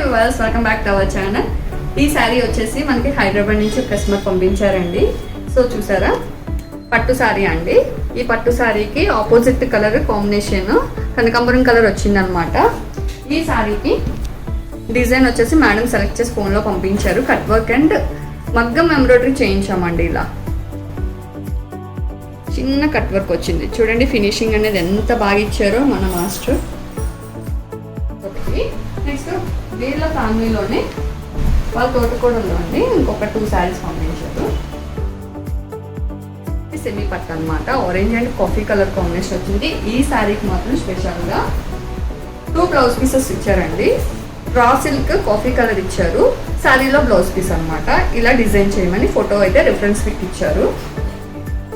Viewers, welcome back to our channel. ఈ శారీ వచ్చేసి మనకి హైదరాబాద్ నుంచి కస్టమర్ పంపించారండి. సో చూసారా, పట్టు శారీ అండి. ఈ పట్టు శారీకి ఆపోజిట్ కలర్ కాంబినేషన్ కనకాంబరం కలర్ వచ్చిందనమాట. ఈ శారీకి డిజైన్ వచ్చేసి మేడం సెలెక్ట్ చేసి ఫోన్లో పంపించారు. కట్ వర్క్ అండ్ మగ్గం ఎంబ్రాయిడరీ చేయించామండి. ఇలా చిన్న కట్ వర్క్ వచ్చింది చూడండి. ఫినిషింగ్ అనేది ఎంత బాగా ఇచ్చారో మన మాస్టర్. నెక్స్ట్ వీళ్ళ ఫ్యామిలీలోనే వాళ్ళ తోటకోడల్లో అండి ఇంకొక 2 శారీస్ పంపించారు. సెమీ పట్టు అనమాట. Orange and coffee colour combination వచ్చింది. ఈ శారీకి మాత్రం స్పెషల్గా 2 బ్లౌజ్ పీసెస్ ఇచ్చారండి. రా సిల్క్ కాఫీ కలర్ ఇచ్చారు. శారీలో బ్లౌజ్ పీస్ అనమాట. ఇలా డిజైన్ చేయమని ఫోటో అయితే రిఫరెన్స్ పిక్ ఇచ్చారు.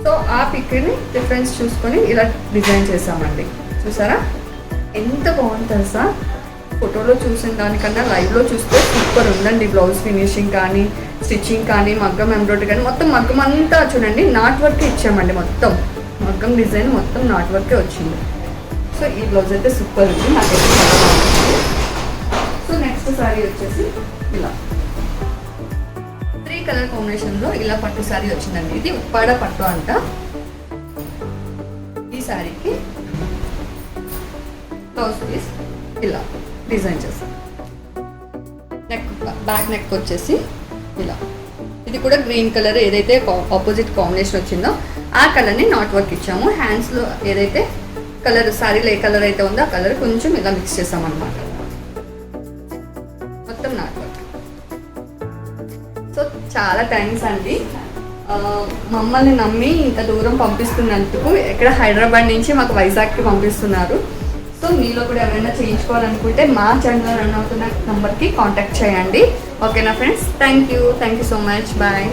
సో ఆ పిక్ని రిఫరెన్స్ చూసుకొని ఇలా డిజైన్ చేసామండి. చూసారా ఎంత బాగుంటుంది సార్. ఫోటోలో చూసిన దానికన్నా లైవ్లో చూస్తే సూపర్ ఉందండి. బ్లౌజ్ ఫినిషింగ్ కానీ, స్టిచ్చింగ్ కానీ, మగ్గం ఎంబ్రాయిడరీ కానీ మొత్తం మగ్గం అంతా చూడండి నాట్ వర్కే ఇచ్చామండి. మొత్తం మగ్గం డిజైన్ మొత్తం నాట్ వర్కే వచ్చింది. సో ఈ బ్లౌజ్ అయితే సూపర్ ఉంది, నాకైతే చాలా బాగుంది. సో నెక్స్ట్ శారీ వచ్చేసి ఇలా 3 కలర్ కాంబినేషన్లో ఇలా పట్టు శారీ వచ్చిందండి. ఇది ఉప్పాడ పట్టు అంట. ఈ శారీకి బ్లౌజ్ పీస్ ఇలా డిజైన్ చేస్తాం. నెక్ బ్యాక్ నెక్ వచ్చేసి ఇలా, ఇది కూడా గ్రీన్ కలర్ ఏదైతే ఆపోజిట్ కాంబినేషన్ వచ్చిందో ఆ కలర్ని నాట్ వర్క్ ఇచ్చాము. హ్యాండ్స్లో ఏదైతే కలర్ శారీలో ఏ కలర్ అయితే ఉందో ఆ కలర్ కొంచెం ఇలా మిక్స్ చేసాం అనమాట. మొత్తం నాట్ వర్క్. సో చాలా థ్యాంక్స్ అండి, మమ్మల్ని నమ్మి ఇంత దూరం పంపిస్తున్నందుకు. ఇక్కడ హైదరాబాద్ నుంచి మాకు వైజాగ్కి పంపిస్తున్నారు. సో మీలో కూడా ఎవరైనా చేయించుకోవాలనుకుంటే మా ఛానల్ రన్ అవుతున్న నెంబర్కి కాంటాక్ట్ చేయండి. ఓకేనా friends, thank you so much, bye.